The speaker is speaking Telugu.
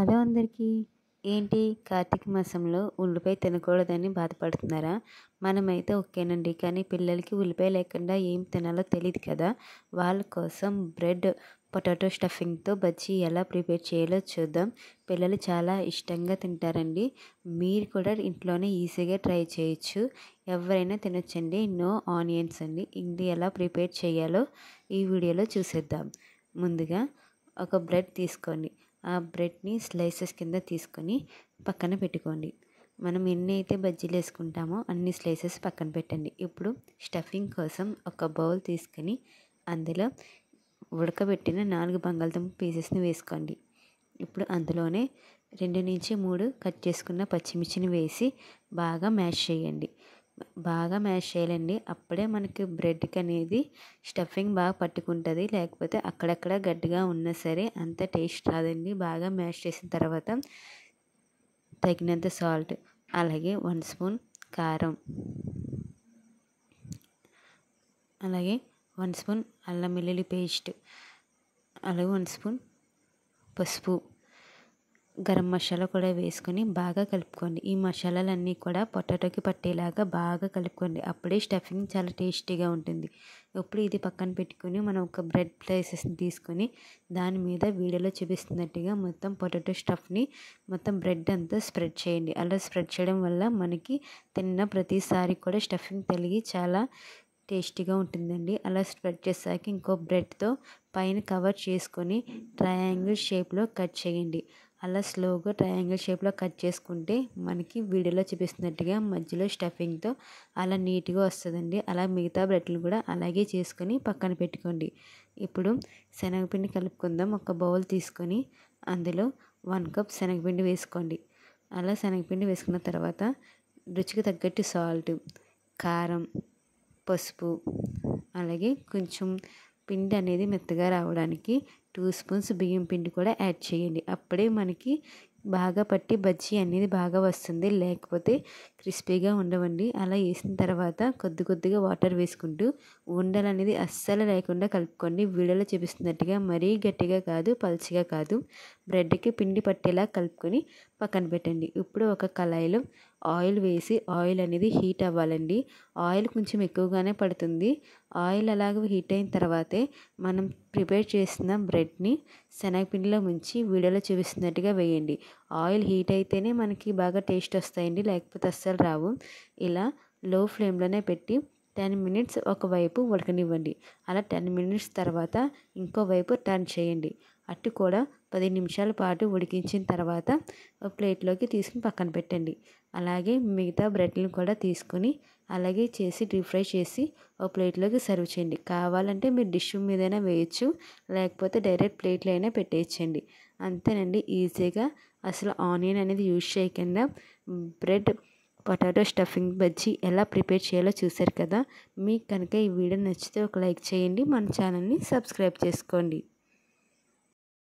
హలో అందరికీ. ఏంటి కార్తీక మాసంలో ఉల్లిపాయ తినకూడదని బాధపడుతున్నారా? మనమైతే ఓకేనండి. కానీ పిల్లలకి ఉల్లిపాయ లేకుండా ఏం తినాలో తెలీదు కదా! వాళ్ళ కోసం బ్రెడ్, పొటాటో స్టఫింగ్‌తో బజ్జీ ఎలా ప్రిపేర్ చేయాలో చూద్దాం. పిల్లలు చాలా ఇష్టంగా తింటారండి. మీరు కూడా ఇంట్లోనే ఈజీగా ట్రై చేయొచ్చు. ఎవరైనా తినొచ్చండి. నో ఆనియన్స్ అండి. ఇది ఎలా ప్రిపేర్ చేయాలో ఈ వీడియోలో చూసేద్దాం. ముందుగా ఒక బ్రెడ్ తీసుకోండి. ఆ బ్రెడ్ని స్లైసెస్ కింద తీసుకొని పక్కన పెట్టుకోండి. మనం ఎన్ని అయితే బజ్జీలు వేసుకుంటామో అన్ని స్లైసెస్ పక్కన పెట్టండి. ఇప్పుడు స్టఫింగ్ కోసం ఒక బౌల్ తీసుకొని అందులో ఉడకబెట్టిన 4 బంగాళదుంప పీసెస్ని వేసుకోండి. ఇప్పుడు అందులోనే 2 నుంచి 3 కట్ చేసుకున్న పచ్చిమిర్చిని వేసి బాగా మ్యాష్ చేయండి. బాగా మ్యాష్ చేయాలండి. అప్పుడే మనకి బ్రెడ్కి అనేది స్టఫింగ్ బాగా పట్టుకుంటుంది. లేకపోతే అక్కడక్కడ గట్టిగా ఉన్నా సరే అంత టేస్ట్ రాదండి. బాగా మ్యాష్ చేసిన తర్వాత తగినంత సాల్ట్, అలాగే 1 స్పూన్ కారం, అలాగే 1 స్పూన్ అల్లం వెల్లుల్లి పేస్ట్, అలాగే 1 స్పూన్ పసుపు, గరం మసాలా కూడా వేసుకొని బాగా కలుపుకోండి. ఈ మసాలాలన్నీ కూడా పొటాటోకి పట్టేలాగా బాగా కలుపుకోండి. అప్పుడే స్టఫింగ్ చాలా టేస్టీగా ఉంటుంది. ఇప్పుడు ఇది పక్కన పెట్టుకొని మనం ఒక బ్రెడ్ స్లైసెస్ని తీసుకొని దాని మీద వీడియోలో చూపిస్తున్నట్టుగా మొత్తం పొటాటో స్టఫ్ని మొత్తం బ్రెడ్ అంతా స్ప్రెడ్ చేయండి. అలా స్ప్రెడ్ చేయడం వల్ల మనకి తిన్న ప్రతిసారి కూడా స్టఫింగ్ తెలిగి చాలా టేస్టీగా ఉంటుందండి. అలా స్ప్రెడ్ చేసాక ఇంకో బ్రెడ్తో పైన కవర్ చేసుకొని ట్రయాంగిల్ షేప్లో కట్ చేయండి. అలా స్లోగా ట్రయాంగిల్ షేప్లో కట్ చేసుకుంటే మనకి వీడియోలో చూపిస్తున్నట్టుగా మధ్యలో స్టఫింగ్తో అలా నీట్గా వస్తుందండి. అలా మిగతా బ్రెడ్లు కూడా అలాగే చేసుకొని పక్కన పెట్టుకోండి. ఇప్పుడు శనగపిండి కలుపుకుందాం. ఒక బౌల్ తీసుకొని అందులో 1 కప్ శనగపిండి వేసుకోండి. అలా శనగపిండి వేసుకున్న తర్వాత రుచికి తగ్గట్టు సాల్ట్, కారం, పసుపు, అలాగే కొంచెం పిండి అనేది మెత్తగా రావడానికి 2 స్పూన్స్ బియ్యం పిండి కూడా యాడ్ చేయండి. అప్పుడే మనకి బాగా పట్టి బజ్జీ అనేది బాగా వస్తుంది. లేకపోతే క్రిస్పీగా ఉండవండి. అలా వేసిన తర్వాత కొద్ది కొద్దిగా వాటర్ వేసుకుంటూ ఉండలు అనేది అస్సలు లేకుండా కలుపుకోండి. వీడియోలో చూపిస్తున్నట్టుగా మరీ గట్టిగా కాదు, పల్చగా కాదు. బ్రెడ్కి పిండి పట్టేలా కలుపుకొని పక్కన పెట్టండి. ఇప్పుడు ఒక కళాయిలో ఆయిల్ వేసి ఆయిల్ అనేది హీట్ అవ్వాలండి. ఆయిల్ కొంచెం ఎక్కువగానే పడుతుంది. ఆయిల్ అలాగే హీట్ అయిన తర్వాతే మనం ప్రిపేర్ చేసిన బ్రెడ్ని శనగపిండిలో ముంచి వీడియోలో చూపిస్తున్నట్టుగా వేయండి. ఆయిల్ హీట్ అయితేనే మనకి బాగా టేస్ట్ వస్తాయండి. లేకపోతే అస్సలు రావు. ఇలా లో ఫ్లేమ్లోనే పెట్టి 10 మినిట్స్ ఒకవైపు ఉడకనివ్వండి. అలా 10 మినిట్స్ తర్వాత ఇంకో వైపు టర్న్ చేయండి. అటు కూడా 10 నిమిషాల పాటు ఉడికించిన తర్వాత ఒక ప్లేట్లోకి తీసుకుని పక్కన పెట్టండి. అలాగే మిగతా బ్రెడ్లను కూడా తీసుకొని అలాగే చేసి డీప్ ఫ్రై చేసి ఒక ప్లేట్లోకి సర్వ్ చేయండి. కావాలంటే మీరు డిష్ మీదైనా వేయచ్చు, లేకపోతే డైరెక్ట్ ప్లేట్లో అయినా పెట్టేయచ్చండి. అంతేనండి, ఈజీగా అసలు ఆనియన్ అనేది యూజ్ చేయకుండా బ్రెడ్ పొటాటో స్టఫింగ్ బజ్జీ ఎలా ప్రిపేర్ చేయాలో చూశారు కదా. మీకు కనుక ఈ వీడియో నచ్చితే ఒక లైక్ చేయండి. మన ఛానల్ని సబ్స్క్రైబ్ చేసుకోండి.